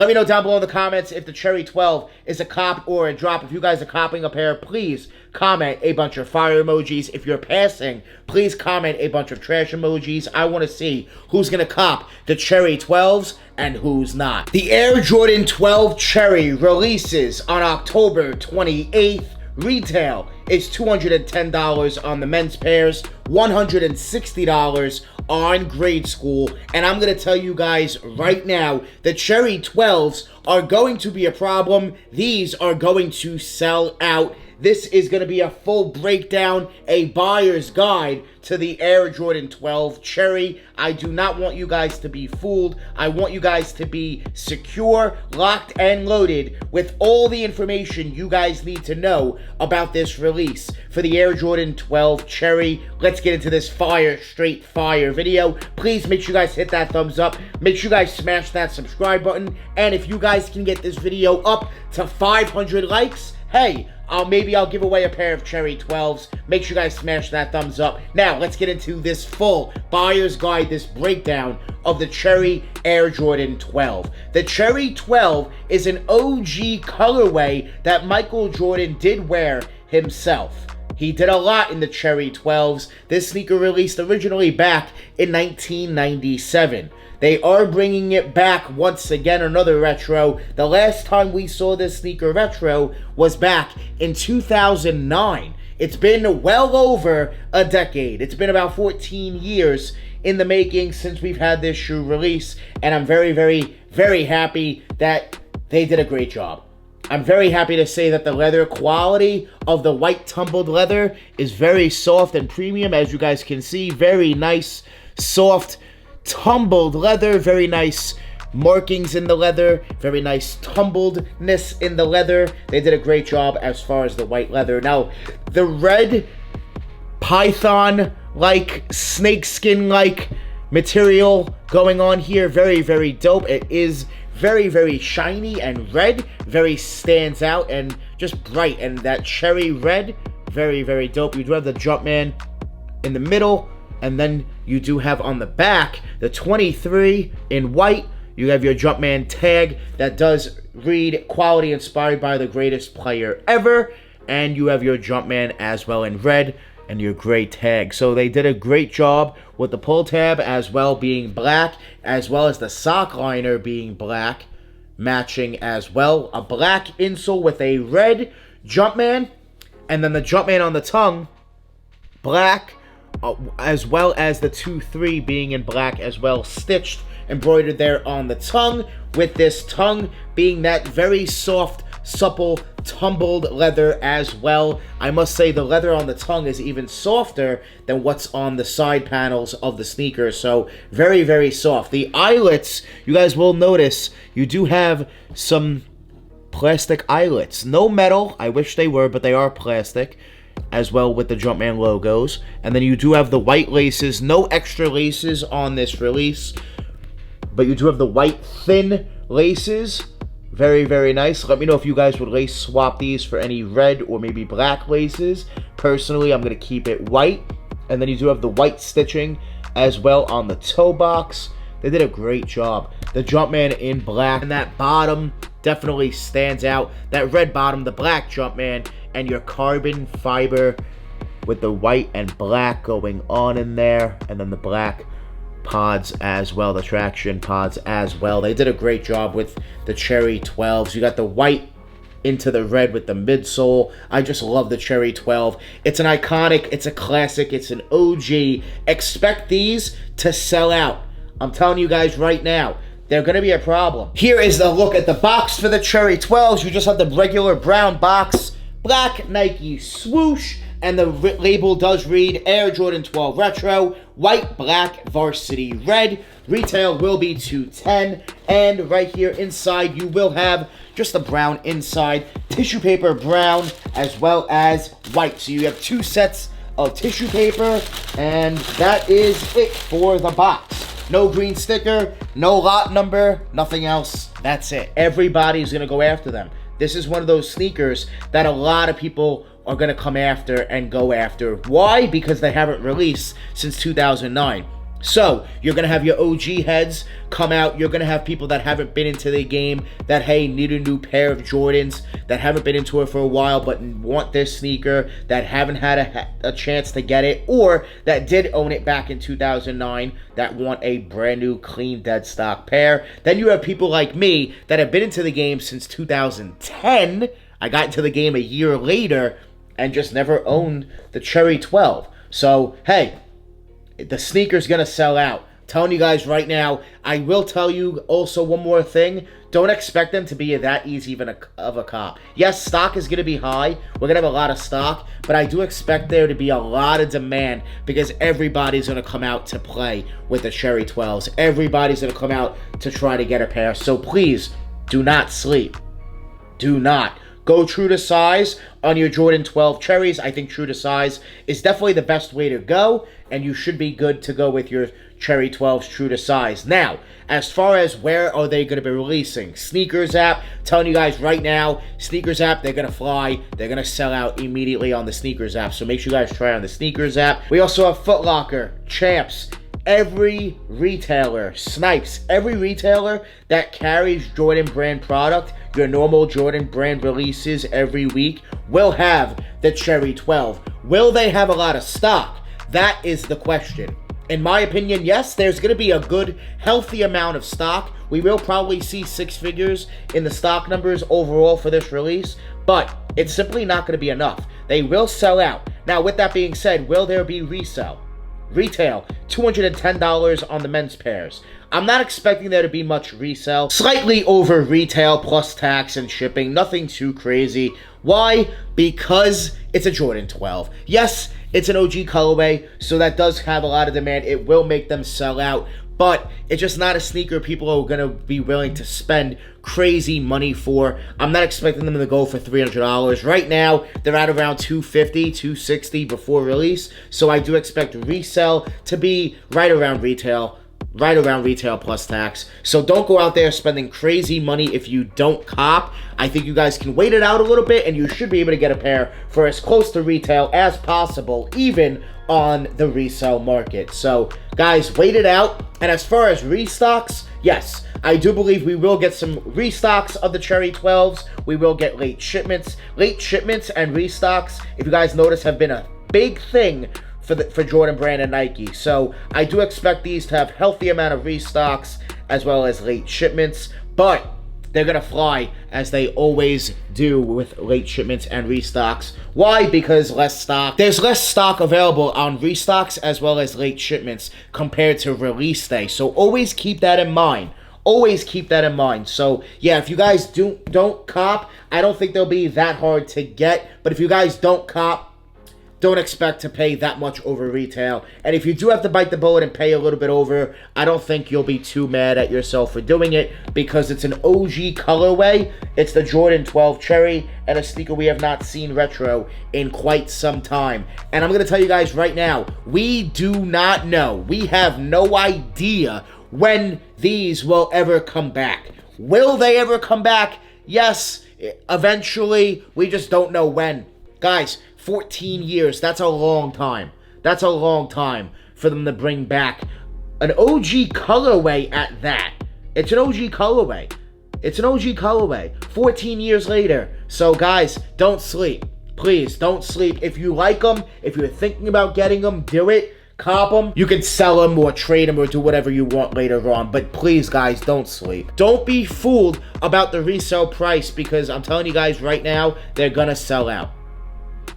Let me know down below in the comments if the Cherry 12 is a cop or a drop. If you guys are copying a pair, please comment a bunch of fire emojis. If you're passing, please comment a bunch of trash emojis. I want to see who's going to cop the Cherry 12s and who's not. The Air Jordan 12 Cherry releases on October 28th. Retail is $210 on the men's pairs, $160 on grade school, and I'm going to tell you guys right now, the Cherry 12s are going to be a problem. These are going to sell out. This is going to be a full breakdown, a buyer's guide to the Air Jordan 12 Cherry. I do not want you guys to be fooled. I want you guys to be secure, locked, and loaded with all the information you guys need to know about this release for the Air Jordan 12 Cherry. Let's get into this straight fire video. Please make sure you guys hit that thumbs up. Make sure you guys smash that subscribe button. And if you guys can get this video up to 500 likes, hey, maybe I'll give away a pair of Cherry 12s. Make sure you guys smash that thumbs up. Now, let's get into this full buyer's guide, this breakdown of the Cherry Air Jordan 12. The Cherry 12 is an OG colorway that Michael Jordan did wear himself. He did a lot in the Cherry 12s. This sneaker released originally back in 1997. They are bringing it back once again, another retro. The last time we saw this sneaker retro was back in 2009. It's been well over a decade. It's been about 14 years in the making since we've had this shoe release, and I'm very, very, very happy that they did a great job. I'm very happy to say that the leather quality of the white tumbled leather is very soft and premium, as you guys can see. Very nice, soft, tumbled leather, very nice markings in the leather, very nice tumbledness in the leather. They did a great job as far as the white leather. Now, the red python-like, snakeskin-like material going on here, very, very dope. It is very, very shiny and red, very stands out and just bright. And that cherry red, very, very dope. You do have the Jumpman in the middle, and then you do have on the back the 23 in white. You have your Jumpman tag that does read quality inspired by the greatest player ever. And you have your Jumpman as well in red and your gray tag. So they did a great job with the pull tab as well being black, as well as the sock liner being black, matching as well. A black insole with a red Jumpman, and then the Jumpman on the tongue, black, as well as the 2-3 being in black as well, stitched, embroidered there on the tongue, with this tongue being that very soft, supple, tumbled leather as well. I must say the leather on the tongue is even softer than what's on the side panels of the sneaker, so very, very soft. The eyelets, you guys will notice, you do have some plastic eyelets. No metal, I wish they were, but they are plastic, as well with the Jumpman logos. And then you do have the white laces, no extra laces on this release, but you do have the white thin laces. Very, very nice. Let me know if you guys would lace swap these for any red or maybe black laces. Personally, I'm going to keep it white. And then you do have the white stitching as well on the toe box. They did a great job. The Jumpman in black, and that bottom definitely stands out. That red bottom, the black Jumpman, and your carbon fiber with the white and black going on in there, and then the black pods as well, the traction pods as well. They did a great job with the Cherry 12s. You got the white into the red with the midsole. I just love the Cherry 12. It's an iconic, it's a classic, it's an OG. Expect these to sell out. I'm telling you guys right now, they're going to be a problem. Here is the look at the box for the Cherry 12s. You just have the regular brown box, black Nike swoosh, and the label does read Air Jordan 12 Retro, white, black, varsity red. Retail will be $210, and right here inside you will have just the brown inside, tissue paper brown, as well as white. So you have two sets of tissue paper, and that is it for the box. No green sticker, no lot number, nothing else. That's it. Everybody's going to go after them. This is one of those sneakers that a lot of people are going to come after and go after. Why? Because they haven't released since 2009. So, you're going to have your OG heads come out. You're going to have people that haven't been into the game that, hey, need a new pair of Jordans, that haven't been into it for a while but want this sneaker, that haven't had a chance to get it, or that did own it back in 2009 that want a brand new, clean, dead stock pair. Then you have people like me that have been into the game since 2010. I got into the game a year later and just never owned the Cherry 12. So, hey, the sneaker's going to sell out. I'm telling you guys right now. I will tell you also one more thing. Don't expect them to be that easy of a cop. Yes, stock is going to be high. We're going to have a lot of stock. But I do expect there to be a lot of demand because everybody's going to come out to play with the Cherry 12s. Everybody's going to come out to try to get a pair. So please, do not sleep. Do not. Go true to size on your Jordan 12 Cherries. I think true to size is definitely the best way to go, and you should be good to go with your Cherry 12s true to size. Now, as far as where are they going to be releasing? Sneakers app, telling you guys right now, Sneakers app, they're going to fly. They're going to sell out immediately on the Sneakers app, so make sure you guys try on the Sneakers app. We also have Foot Locker, Champs, every retailer, Snipes, every retailer that carries Jordan brand product, your normal Jordan brand releases every week, will have the Cherry 12. Will they have a lot of stock? That is the question. In my opinion, yes, there's going to be a good, healthy amount of stock. We will probably see 6 figures in the stock numbers overall for this release, but it's simply not going to be enough. They will sell out. Now, with that being said, will there be resale? Retail, $210 on the men's pairs. I'm not expecting there to be much resale. Slightly over retail plus tax and shipping. Nothing too crazy. Why? Because it's a Jordan 12. Yes, it's an OG colorway, so that does have a lot of demand. It will make them sell out, but it's just not a sneaker people are going to be willing to spend crazy money for. I'm not expecting them to go for $300. Right now, they're at around $250, $260 before release, so I do expect resale to be right around retail plus tax. So don't go out there spending crazy money if you don't cop. I think you guys can wait it out a little bit, and you should be able to get a pair for as close to retail as possible, even on the resale market. So guys, wait it out. And as far as restocks, yes, I do believe we will get some restocks of the Cherry 12s. We will get late shipments. Late shipments and restocks, if you guys notice, have been a big thing for Jordan Brand and Nike. So I do expect these to have healthy amount of restocks as well as late shipments, but they're going to fly as they always do with late shipments and restocks. Why? Because less stock. There's less stock available on restocks as well as late shipments compared to release day. So always keep that in mind. Always keep that in mind. So yeah, if you guys don't cop, I don't think they'll be that hard to get. But if you guys don't cop, don't expect to pay that much over retail. And if you do have to bite the bullet and pay a little bit over, I don't think you'll be too mad at yourself for doing it because it's an OG colorway. It's the Jordan 12 Cherry and a sneaker we have not seen retro in quite some time. And I'm going to tell you guys right now, we do not know. We have no idea when these will ever come back. Will they ever come back? Yes, eventually. We just don't know when. Guys, 14 years, that's a long time. That's a long time for them to bring back an OG colorway at that. It's an OG colorway. It's an OG colorway. 14 years later. So guys, don't sleep. Please, don't sleep. If you like them, if you're thinking about getting them, do it. Cop them. You can sell them or trade them or do whatever you want later on. But please, guys, don't sleep. Don't be fooled about the resale price because I'm telling you guys right now, they're going to sell out.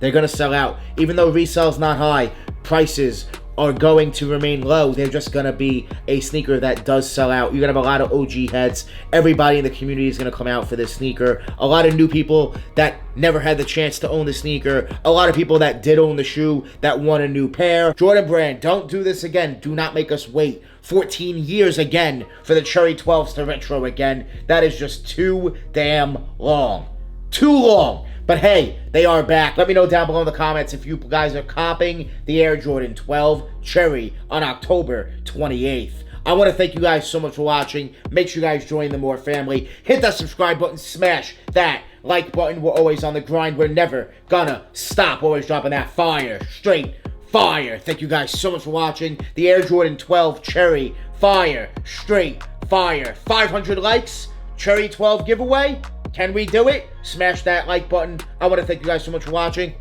They're going to sell out. Even though resale's not high, prices are going to remain low. They're just going to be a sneaker that does sell out. You're going to have a lot of OG heads. Everybody in the community is going to come out for this sneaker. A lot of new people that never had the chance to own the sneaker. A lot of people that did own the shoe that want a new pair. Jordan Brand, don't do this again. Do not make us wait 14 years again for the Cherry 12s to retro again. That is just too damn long. Too long. But hey, they are back. Let me know down below in the comments if you guys are copying the Air Jordan 12 Cherry on October 28th. I want to thank you guys so much for watching. Make sure you guys join the More family. Hit that subscribe button. Smash that like button. We're always on the grind. We're never gonna stop. Always dropping that fire straight fire. Thank you guys so much for watching. The Air Jordan 12 Cherry, fire, straight fire. 500 likes, Cherry 12 giveaway. Can we do it? Smash that like button. I want to thank you guys so much for watching.